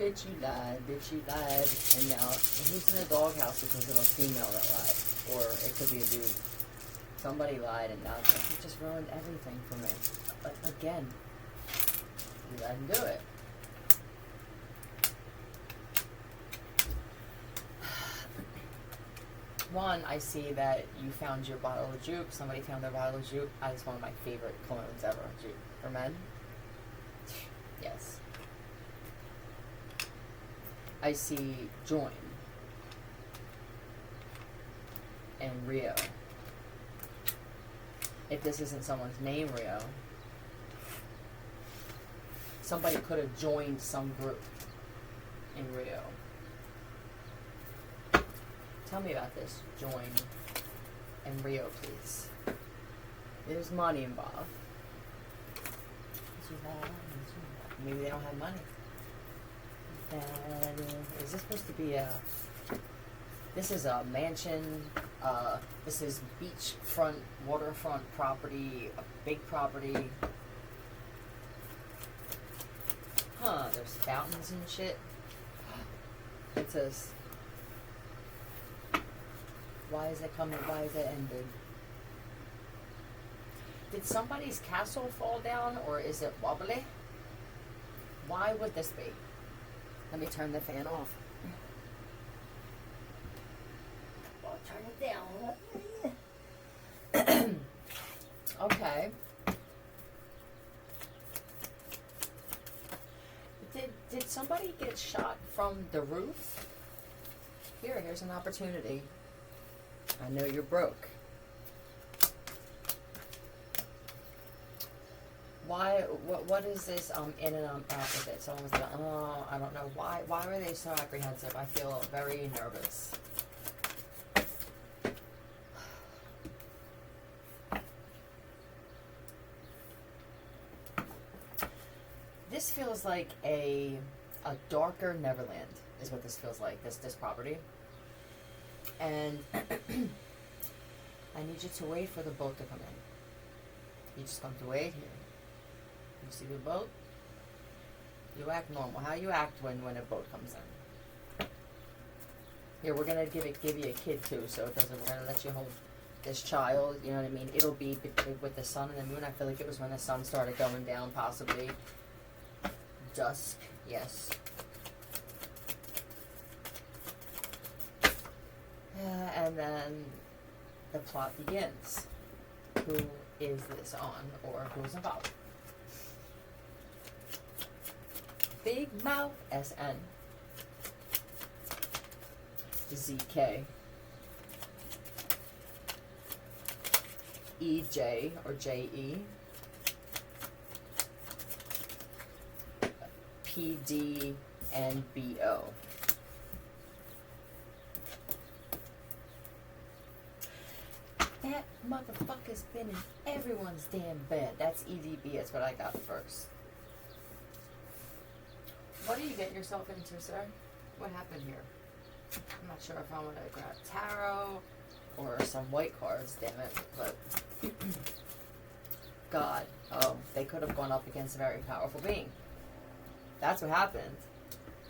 bitch, you lied, bitch, you lied. And now he's in a doghouse because of a female that lied. Or it could be a dude. Somebody lied and now it's like, he just ruined everything for me. But again, you let him do it. One, I see that you found your bottle of Juke. Somebody found their bottle of Juke. It's one of my favorite colognes ever. Juke. For men? Yes. I see Join. And Rio. If this isn't someone's name, Rio, somebody could have joined some group in Rio. Tell me about this. Join and Rio, please. There's money involved. Maybe they don't have money. And is this supposed to be a... This is a mansion. This is beachfront, waterfront property, a big property. Huh, there's fountains and shit. It says... Why is it coming? Why is it ended? Did somebody's castle fall down or is it wobbly? Why would this be? Let me turn the fan off. I'll turn it down. Okay. Did somebody get shot from the roof? Here's an opportunity. I know you're broke. Why? What is this? In and out with it. Someone was like, oh, I don't know why. Why were they so apprehensive? I feel very nervous. This feels like a darker Neverland. Is what this feels like. This property. And I need you to wait for the boat to come in. You just come to wait here. You see the boat? You act normal. How you act when a boat comes in. Here, we're gonna give you a kid too, so it doesn't. We're gonna let you hold this child. You know what I mean? It'll be with the sun and the moon. I feel like it was when the sun started going down, possibly dusk. Yes. And then the plot begins. Who is this on, or who's involved? Big Mouth SN. ZK. EJ or JE. PD and BO. That motherfucker's been in everyone's damn bed. That's EDB. That's what I got first. What do you get yourself into, sir? What happened here? I'm not sure if I want to grab tarot or some white cards, damn it. But God, they could have gone up against a very powerful being. That's what happened.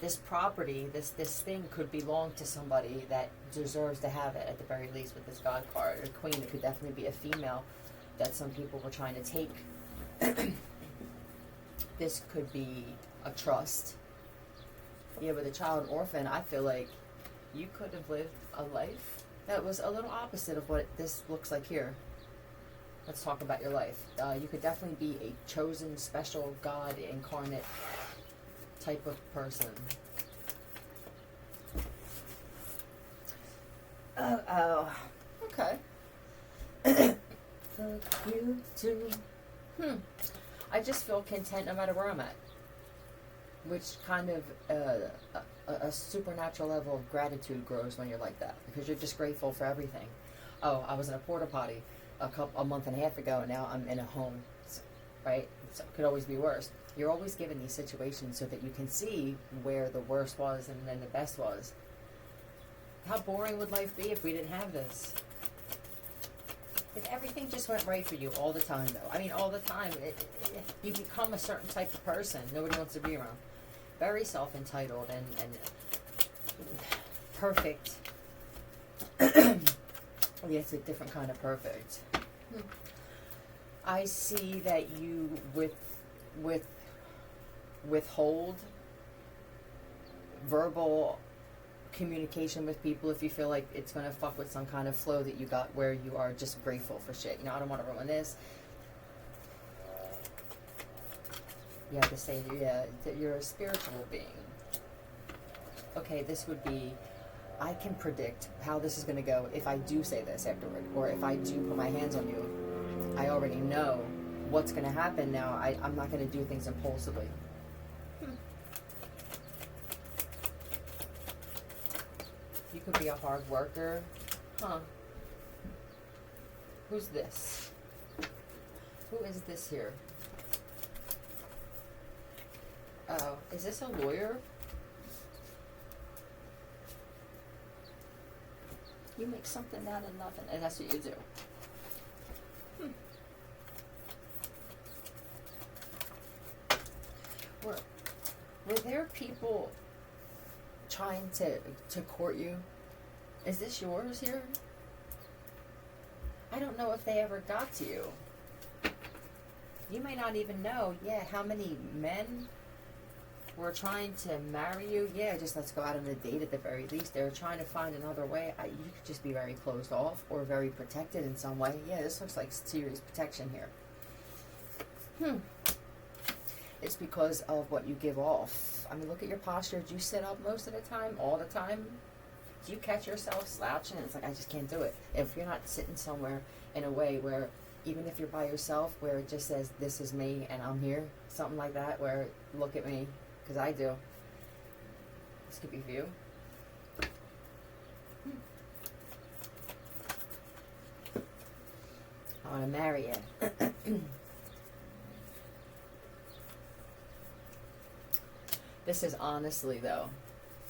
This property, this thing could belong to somebody that deserves to have it at the very least with this God card. Or queen, it could definitely be a female that some people were trying to take. This could be a trust. Yeah, with a child orphan, I feel like you could have lived a life that was a little opposite of what this looks like here. Let's talk about your life. You could definitely be a chosen, special God incarnate type of person. Okay. Fuck you too. I just feel content no matter where I'm at. Which kind of a supernatural level of gratitude grows when you're like that, because you're just grateful for everything. Oh, I was in a porta potty a month and a half ago, and now I'm in a home, right? So it could always be worse. You're always given these situations so that you can see where the worst was and then the best was. How boring would life be if we didn't have this? If everything just went right for you all the time, though. I mean, all the time. You become a certain type of person. Nobody wants to be around. very self-entitled and perfect. Yeah, it's a different kind of perfect. I see that you withhold verbal communication with people if you feel like it's going to fuck with some kind of flow that you got where you are just grateful for shit. You know, I don't want to ruin this. You have to say, yeah, that you're a spiritual being. Okay, this would be, I can predict how this is going to go if I do say this afterward, or if I do put my hands on you. I already know what's going to happen now. I'm not going to do things impulsively. You could be a hard worker. Huh. Who's this? Who is this here? Oh, is this a lawyer? You make something out of nothing, and that's what you do. Were there people trying to court you? Is this yours here? I don't know if they ever got to you. You may not even know, how many men were trying to marry you. Just let's go out on a date at the very least. They're trying to find another way. You could just be very closed off or very protected in some way. This looks like serious protection here. It's because of what you give off. I mean, look at your posture. Do you sit up most of the time, all the time? Do you catch yourself slouching? It's like, I just can't do it. If you're not sitting somewhere in a way where, even if you're by yourself, where it just says, this is me and I'm here, something like that, where, look at me, because I do. This could be for you. I want to marry you. This is honestly, though,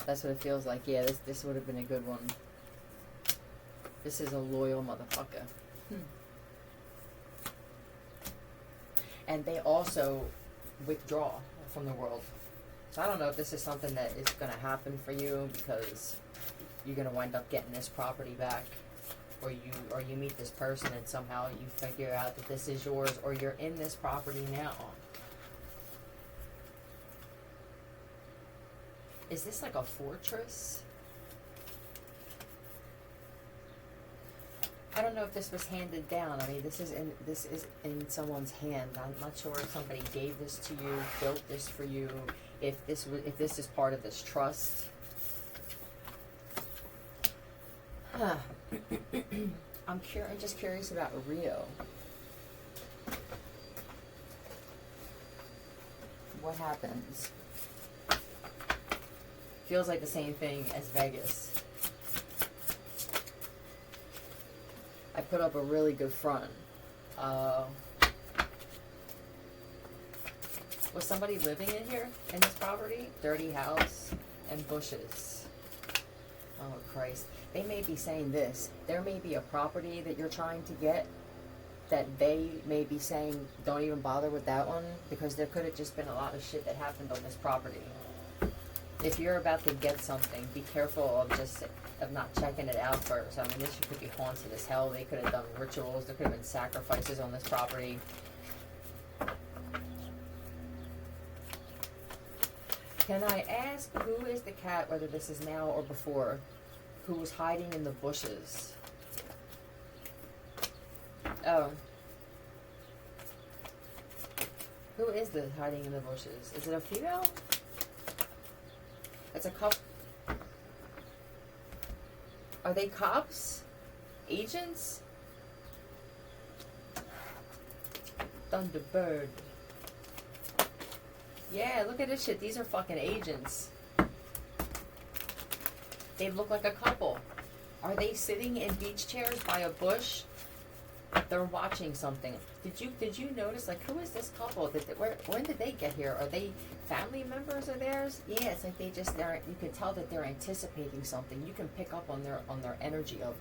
that's what it feels like. This would have been a good one. This is a loyal motherfucker. And they also withdraw from the world. So I don't know if this is something that is going to happen for you, because you're going to wind up getting this property back, or you meet this person and somehow you figure out that this is yours, or you're in this property now. Is this like a fortress? I don't know if this was handed down. I mean, this is in someone's hand. I'm not sure if somebody gave this to you, built this for you. If this is part of this trust. Huh. I'm just curious about Rio. What happens? Feels like the same thing as Vegas. I put up a really good front. Was somebody living in here, in this property? Dirty house and bushes. Oh, Christ. They may be saying this. There may be a property that you're trying to get that they may be saying, don't even bother with that one, because there could have just been a lot of shit that happened on this property. If you're about to get something, be careful of not checking it out first. I mean, this could be haunted as hell. They could have done rituals. There could have been sacrifices on this property. Can I ask, who is the cat, whether this is now or before, who was hiding in the bushes? Oh. Who is the hiding in the bushes? Is it a female? It's a couple. Are they cops? Agents? Thunderbird. Yeah, look at this shit. These are fucking agents. They look like a couple. Are they sitting in beach chairs by a bush? They're watching something. Did you notice, like, who is this couple? When did they get here? Are they family members of theirs? Yeah, it's like you can tell that they're anticipating something. You can pick up on their energy of,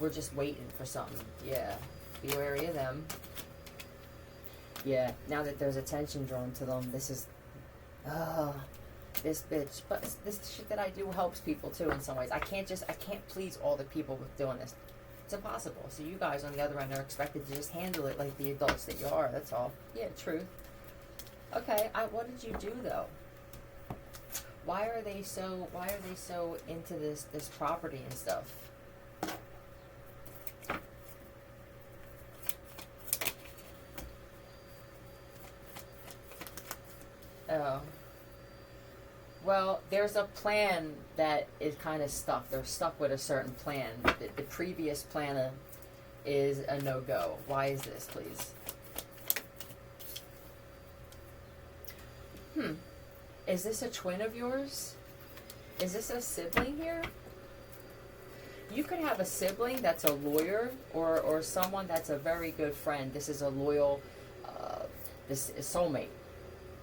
we're just waiting for something. Yeah, be wary of them. Yeah, now that there's attention drawn to them, this is, this bitch, but this shit that I do helps people too in some ways. I can't please all the people with doing this. It's impossible. So you guys on the other end are expected to just handle it like the adults that you are. That's all. Yeah, truth. Okay, what did you do though? Why are they so into this property and stuff? Oh. Well, there's a plan that is kind of stuck. They're stuck with a certain plan. The previous plan is a no-go. Why is this, please? Is this a twin of yours? Is this a sibling here? You could have a sibling that's a lawyer or someone that's a very good friend. This is a loyal, this is soulmate.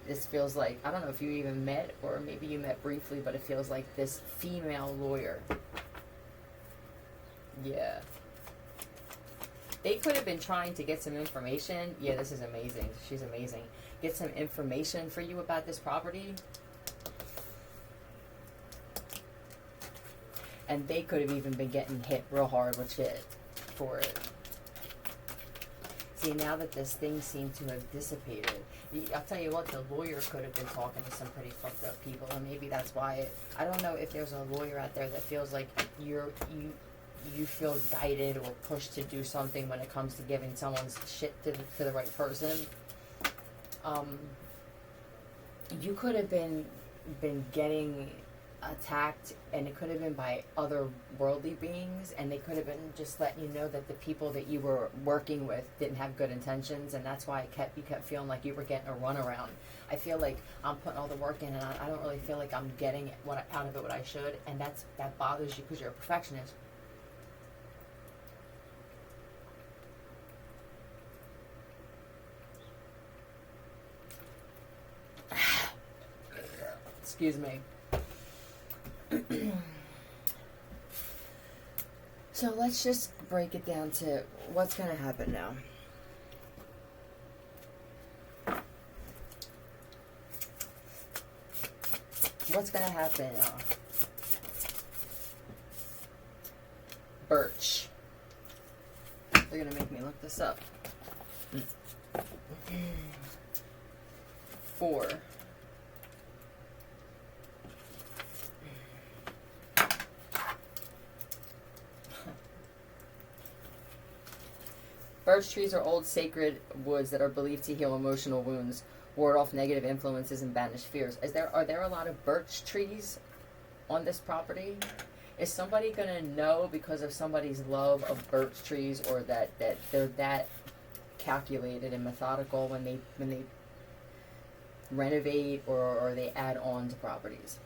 This feels like, I don't know if you even met or maybe you met briefly, but it feels like this female lawyer. Yeah. They could have been trying to get some information. Yeah, this is amazing. She's amazing. Get some information for you about this property. And they could have even been getting hit real hard with shit for it. See, now that this thing seemed to have dissipated, I'll tell you what, the lawyer could have been talking to some pretty fucked up people, and maybe that's why I don't know if there's a lawyer out there that feels like you feel guided or pushed to do something when it comes to giving someone's shit to the right person. You could have been getting attacked, and it could have been by other worldly beings, and they could have been just letting you know that the people that you were working with didn't have good intentions, and that's why you kept feeling like you were getting a runaround. I feel like I'm putting all the work in, and I don't really feel like I'm getting out of it what I should, and that bothers you because you're a perfectionist. Excuse me. So let's just break it down to what's going to happen now. What's going to happen? Birch. They're going to make me look this up. 4. Birch trees are old sacred woods that are believed to heal emotional wounds, ward off negative influences, and banish fears. Are there a lot of birch trees on this property? Is somebody gonna know because of somebody's love of birch trees, or that they're that calculated and methodical when they renovate or they add on to properties?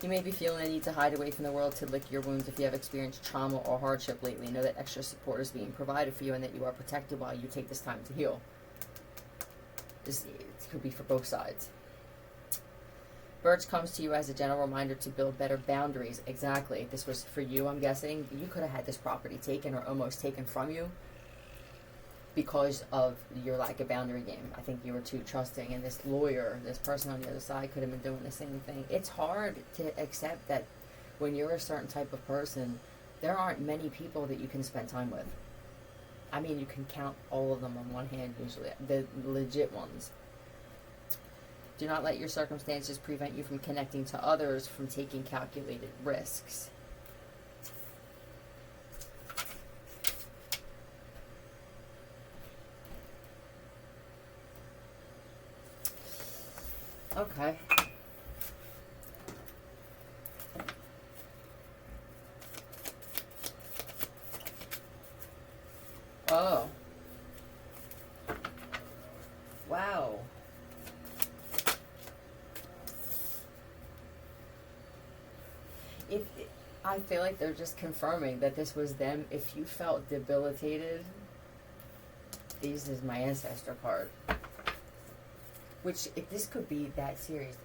You may be feeling a need to hide away from the world to lick your wounds if you have experienced trauma or hardship lately. Know that extra support is being provided for you and that you are protected while you take this time to heal. It could be for both sides. Birch comes to you as a general reminder to build better boundaries. Exactly. This was for you, I'm guessing. You could have had this property taken or almost taken from you because of your lack of boundary game. I think you were too trusting, and this lawyer, this person on the other side could have been doing the same thing. It's hard to accept that when you're a certain type of person, there aren't many people that you can spend time with. I mean, you can count all of them on one hand usually, the legit ones. Do not let your circumstances prevent you from connecting to others, from taking calculated risks. Okay. Oh. Wow. I feel like they're just confirming that this was them. If you felt debilitated, this is my ancestor card. Which, if this could be that serious,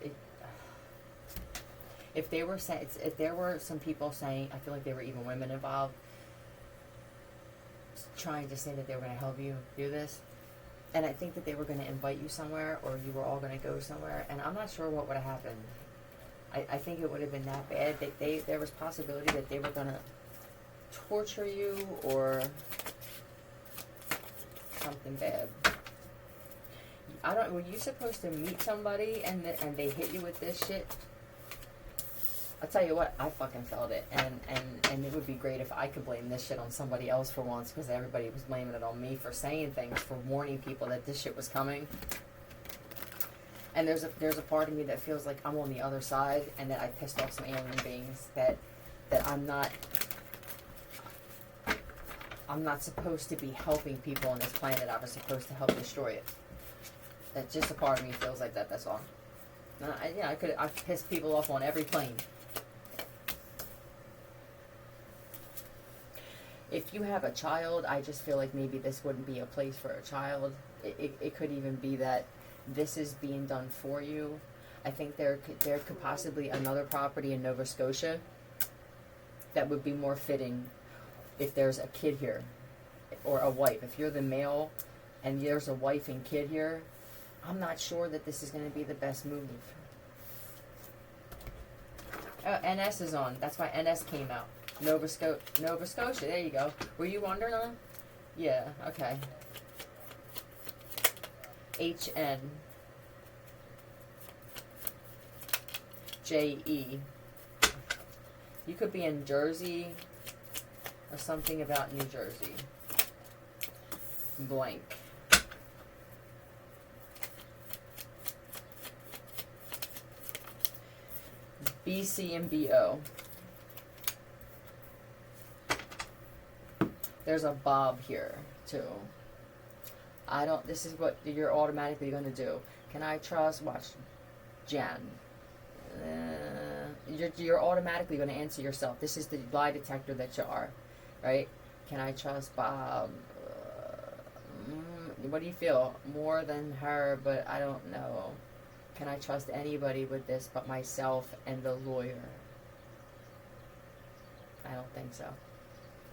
if there were some people saying, I feel like there were even women involved, trying to say that they were going to help you do this, And I think that they were going to invite you somewhere, or you were all going to go somewhere, and I'm not sure what would have happened. I think it would have been that bad. There was possibility that they were going to torture you or something bad. I don't. Were you supposed to meet somebody and they hit you with this shit? I'll tell you what, I fucking felt it, and it would be great if I could blame this shit on somebody else for once, because everybody was blaming it on me for saying things, for warning people that this shit was coming. And there's a part of me that feels like I'm on the other side, and that I pissed off some alien beings, that I'm not supposed to be helping people on this planet. I was supposed to help destroy it. That just a part of me feels like that. That's all. I've pissed people off on every plane. If you have a child, I just feel like maybe this wouldn't be a place for a child. It could even be that this is being done for you. I think there could possibly another property in Nova Scotia that would be more fitting if there's a kid here or a wife. If you're the male and there's a wife and kid here, I'm not sure that this is going to be the best move. NS is on. That's why NS came out. Nova Scotia. There you go. Were you wondering on? Yeah. Okay. HN. JE. You could be in Jersey or something about New Jersey. Blank. BC and BO. There's a Bob here, too. This is what you're automatically going to do. Can I trust? Watch. Jan. You're automatically going to answer yourself. This is the lie detector that you are, right? Can I trust Bob? What do you feel? More than her, but I don't know. Can I trust anybody with this but myself and the lawyer? I don't think so.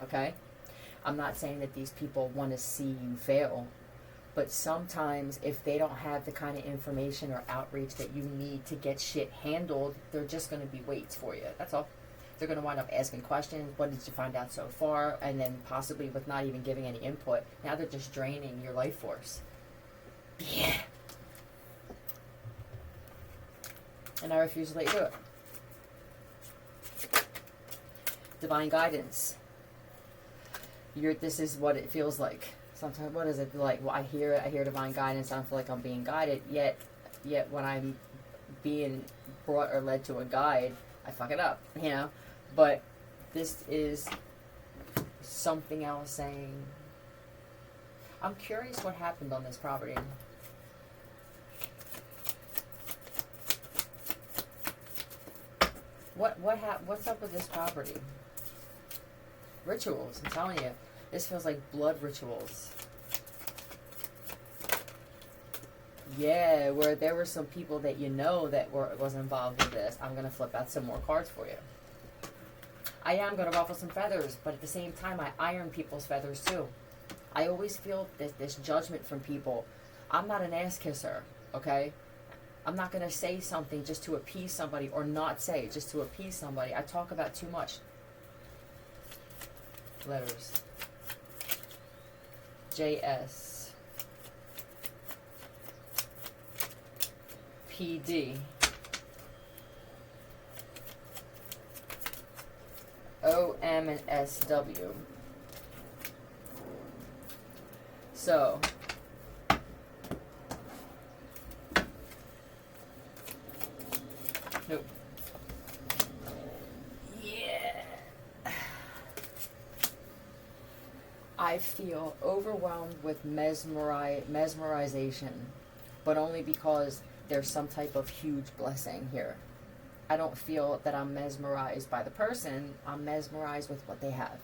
Okay? I'm not saying that these people want to see you fail, but sometimes if they don't have the kind of information or outreach that you need to get shit handled, they're just going to be weights for you. That's all. They're going to wind up asking questions. What did you find out so far? And then possibly with not even giving any input. Now they're just draining your life force. Yeah. And I refuse to let you do it. Divine guidance. This is what it feels like. Sometimes, what is it like? Well, I hear divine guidance. I don't feel like I'm being guided. Yet when I'm being brought or led to a guide, I fuck it up, you know? But this is something else saying, I'm curious what happened on this property. What's up with this property? Rituals, I'm telling you. This feels like blood rituals. Yeah, where there were some people that you know that was involved with this. I'm going to flip out some more cards for you. I am going to ruffle some feathers, but at the same time, I iron people's feathers too. I always feel this judgment from people. I'm not an ass kisser, okay? I'm not going to say something just to appease somebody or not say just to appease somebody. I talk about too much. Letters. JS. PD. OM and SW. So, nope. Yeah. I feel overwhelmed with mesmerization, but only because there's some type of huge blessing here. I don't feel that I'm mesmerized by the person. I'm mesmerized with what they have.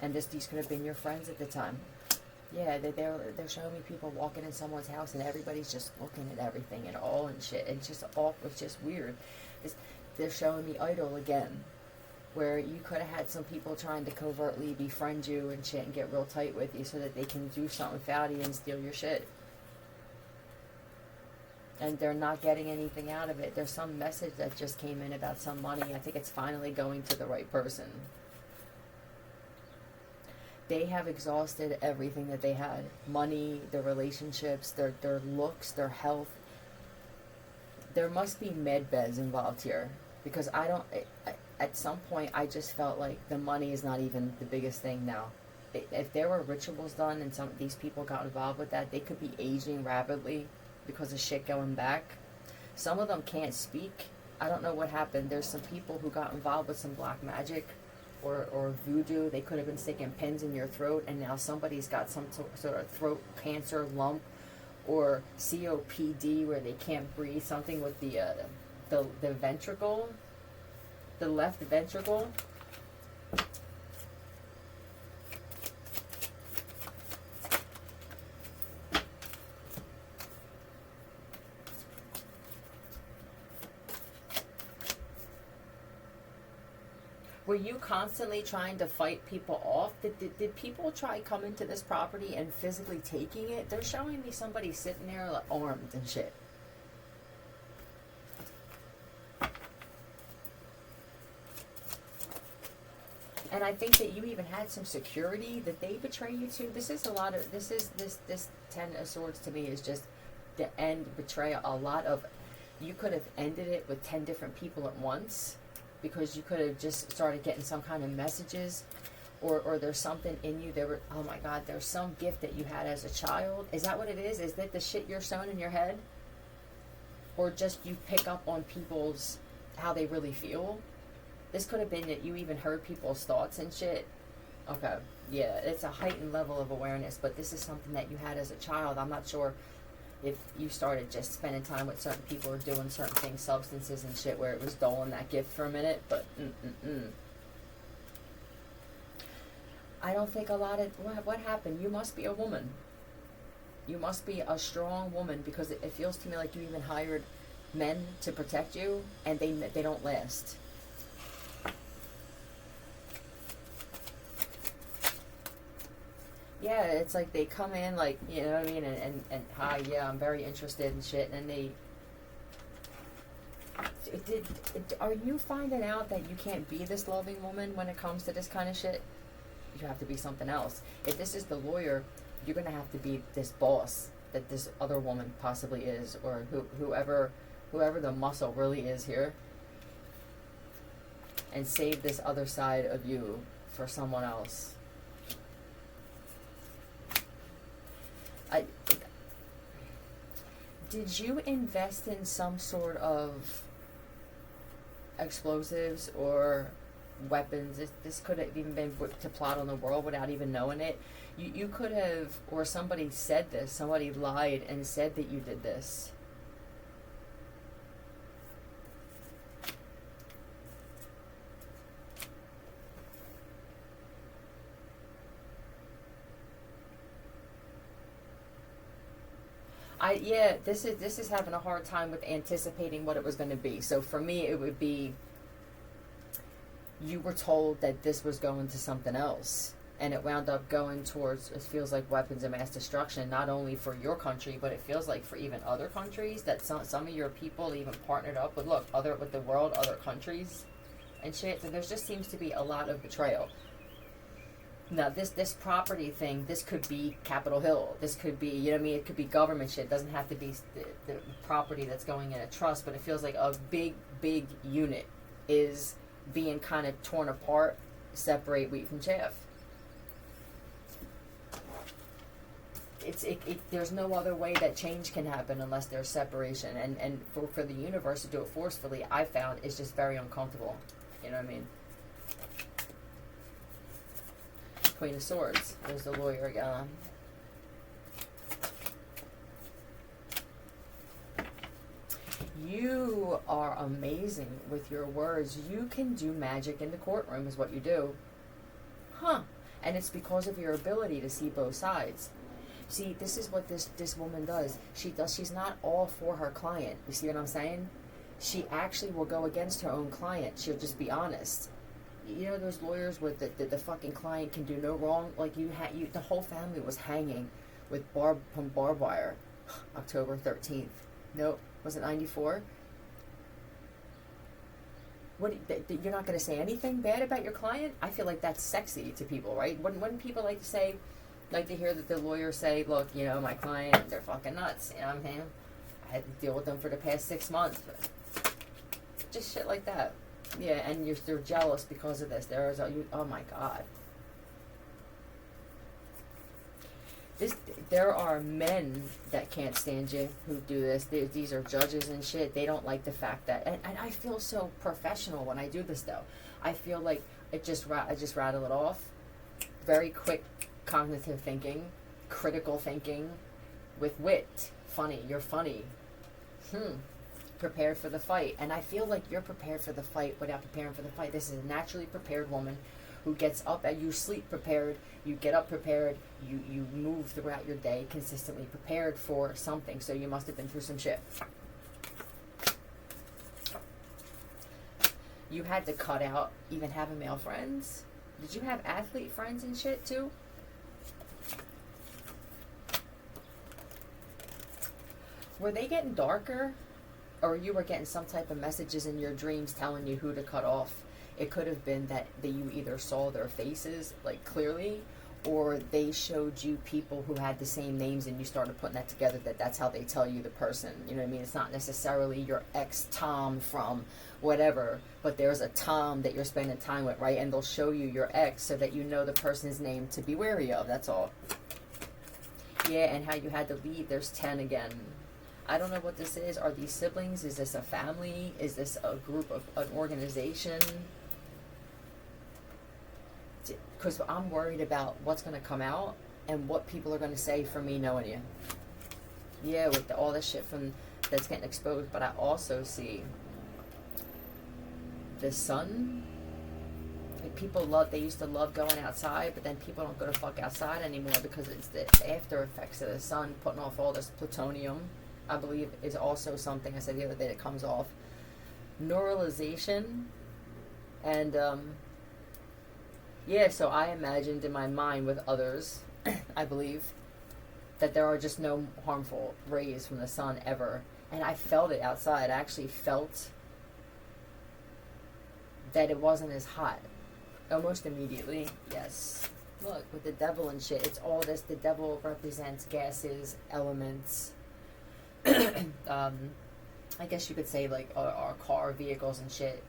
And these could have been your friends at the time. Yeah, they're showing me people walking in someone's house and everybody's just looking at everything and all and shit. It's just weird. They're showing me Idol again. where you could have had some people trying to covertly befriend you and shit and get real tight with you so that they can do something fouty and steal your shit. And they're not getting anything out of it. There's some message that just came in about some money. I think it's finally going to the right person. They have exhausted everything that they had. Money, their relationships, their looks, their health. There must be med beds involved here. Because at some point, I just felt like the money is not even the biggest thing now. If there were rituals done and some of these people got involved with that, they could be aging rapidly because of shit going back. Some of them can't speak. I don't know what happened. There's some people who got involved with some black magic or voodoo. They could have been sticking pins in your throat, and now somebody's got some sort of throat cancer lump or COPD where they can't breathe, something with the ventricle, the left ventricle. Were you constantly trying to fight people off? Did people try coming to this property and physically taking it? They're showing me somebody sitting there like armed and shit. And I think that you even had some security that they betray you to. This 10 of Swords to me is just the end betrayal. A lot of, you could have ended it with 10 different people at once, because you could have just started getting some kind of messages, or there's something in you. Oh my God, there's some gift that you had as a child. Is that what it is? Is that the shit you're sewn in your head? Or just you pick up on people's, how they really feel? This could have been that you even heard people's thoughts and shit. Okay, yeah, it's a heightened level of awareness, but this is something that you had as a child. I'm not sure if you started just spending time with certain people or doing certain things, substances and shit, where it was dulling that gift for a minute, but I don't think a lot of, what happened? You must be a woman. You must be a strong woman, because it feels to me like you even hired men to protect you, and they don't last. Yeah, it's like they come in like, you know what I mean, and hi, yeah, I'm very interested in shit, and then are you finding out that you can't be this loving woman when it comes to this kind of shit? You have to be something else. If this is the lawyer, you're gonna have to be this boss that this other woman possibly is, or whoever the muscle really is here, and save this other side of you for someone else. Did you invest in some sort of explosives or weapons? This could have even been to plot on the world without even knowing it. You could have, or somebody said this, somebody lied and said that you did this. This is having a hard time with anticipating what it was going to be. So for me, it would be, you were told that this was going to something else, and it wound up going towards, it feels like, weapons of mass destruction, not only for your country, but it feels like for even other countries, that some of your people even partnered up with, with the world, other countries and shit. So there just seems to be a lot of betrayal. Now, this property thing, this could be Capitol Hill. This could be, you know what I mean? It could be government shit. It doesn't have to be the property that's going in a trust, but it feels like a big unit is being kind of torn apart, separate wheat from chaff. There's no other way that change can happen unless there's separation. And for the universe to do it forcefully, I found, is just very uncomfortable. You know what I mean? Queen of Swords. There's the lawyer again. You are amazing with your words. You can do magic in the courtroom is what you do. Huh. And it's because of your ability to see both sides. See, this is what this woman does. She's not all for her client. You see what I'm saying? She actually will go against her own client. She'll just be honest. you know those lawyers where the fucking client can do no wrong. Like the whole family was hanging with from barbed wire, October 13th. Nope, was it 94? What, you're not going to say anything bad about your client? I feel like that's sexy to people, right? Wouldn't people like to say, like to hear that the lawyer say, look, you know, my client, they're fucking nuts, you know what I'm saying? I had to deal with them for the past 6 months. Just shit like that. Yeah, and they're jealous because of this. Oh my God. There are men that can't stand you who do this. These are judges and shit. They don't like the fact that, and I feel so professional when I do this though. I feel like I just rattle it off. Very quick cognitive thinking, critical thinking, with wit. Funny, you're funny. Prepared for the fight. And I feel like you're prepared for the fight without preparing for the fight. This is a naturally prepared woman who gets up, and you sleep prepared, you get up prepared, you move throughout your day consistently prepared for something. So you must have been through some shit. You had to cut out even having male friends. Did you have athlete friends and shit too? Were they getting darker? Or you were getting some type of messages in your dreams telling you who to cut off? It could have been that you either saw their faces, like, clearly, or they showed you people who had the same names and you started putting that together, that's how they tell you the person. You know what I mean? It's not necessarily your ex-Tom from whatever, but there's a Tom that you're spending time with, right? And they'll show you your ex so that you know the person's name to be wary of, that's all. Yeah, and how you had to leave. There's 10 again. I don't know what this is. Are these siblings? Is this a family? Is this a group of an organization? Because I'm worried about what's going to come out and what people are going to say from me knowing you. Yeah, with all this shit that's getting exposed. But I also see the sun. Like, they used to love going outside, but then people don't go to fuck outside anymore because it's the after effects of the sun putting off all this plutonium. I believe is also something I said the other day that comes off. Neuralization. And, yeah, so I imagined in my mind with others, I believe, that there are just no harmful rays from the sun ever. And I felt it outside. I actually felt that it wasn't as hot. Almost immediately. Yes. Look, with the devil and shit, it's all this. The devil represents gases, elements. I guess you could say, like, our car, vehicles and shit.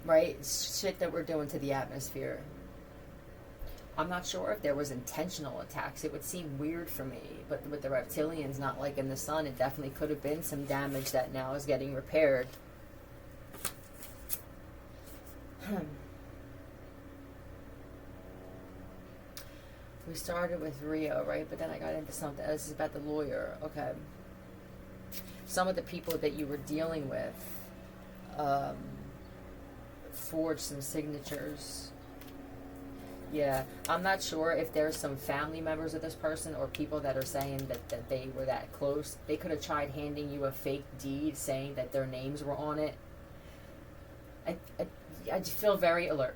Right? Shit that we're doing to the atmosphere. I'm not sure if there was intentional attacks. It would seem weird for me. But with the reptilians not liking the sun, it definitely could have been some damage that now is getting repaired. We started with Rio, right? But then I got into something. This is about the lawyer. Okay. Some of the people that you were dealing with forged some signatures. Yeah. I'm not sure if there's some family members of this person or people that are saying that they were that close. They could have tried handing you a fake deed saying that their names were on it. I just feel very alert.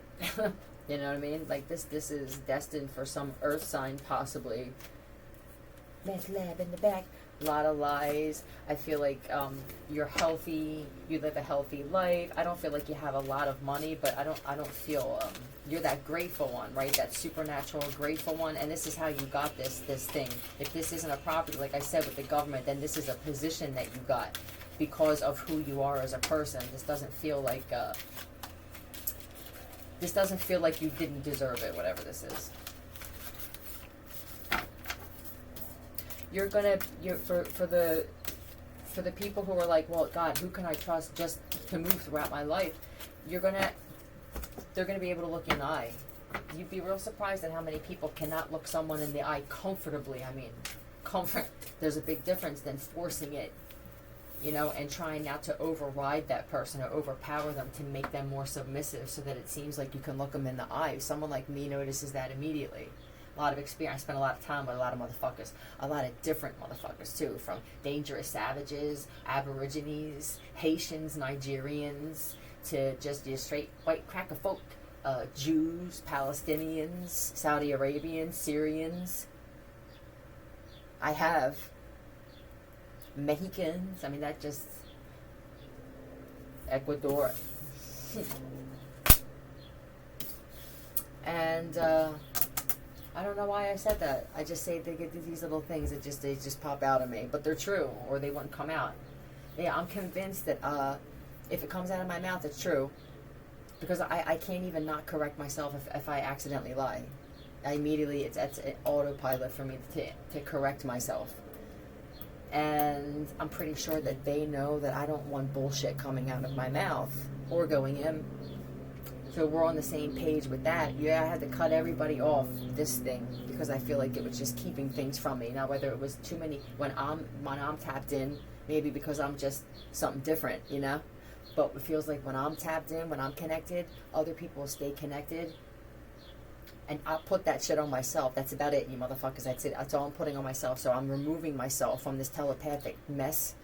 You know what I mean? Like, this is destined for some earth sign, possibly. Meth lab in the back. A lot of lies. I feel like you're healthy. You live a healthy life. I don't feel like you have a lot of money, but I don't feel you're that grateful one, right? That supernatural grateful one. And this is how you got this thing. If this isn't a property, like I said, with the government, then this is a position that you got because of who you are as a person. This doesn't feel like you didn't deserve it, whatever this is. For the people who are like, well, God, who can I trust just to move throughout my life? They're gonna be able to look you in the eye. You'd be real surprised at how many people cannot look someone in the eye comfortably. I mean, comfort. There's a big difference than forcing it, and trying not to override that person or overpower them to make them more submissive so that it seems like you can look them in the eye. Someone like me notices that immediately. A lot of experience. I spent a lot of time with a lot of motherfuckers. A lot of different motherfuckers, too. From dangerous savages, aborigines, Haitians, Nigerians, to just your straight white cracker folk, Jews, Palestinians, Saudi Arabians, Syrians. I have Mexicans. I mean, that just Ecuador. And I don't know why I said that. I just say they get these little things that they just pop out of me, but they're true, or they wouldn't come out. Yeah, I'm convinced that if it comes out of my mouth, it's true, because I can't even not correct myself if I accidentally lie. I immediately, it's an autopilot for me to correct myself. And I'm pretty sure that they know that I don't want bullshit coming out of my mouth or going in. So we're on the same page with that. Yeah, I had to cut everybody off this thing because I feel like it was just keeping things from me. Now, whether it was too many, when I'm tapped in, maybe because I'm just something different, you know? But it feels like when I'm tapped in, when I'm connected, other people will stay connected. And I'll put that shit on myself. That's about it, you motherfuckers. That's it. That's all I'm putting on myself. So I'm removing myself from this telepathic mess.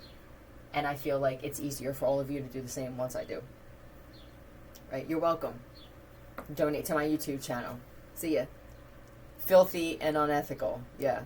And I feel like it's easier for all of you to do the same once I do. Right? You're welcome. Donate to my YouTube channel. See ya. Filthy and unethical. Yeah.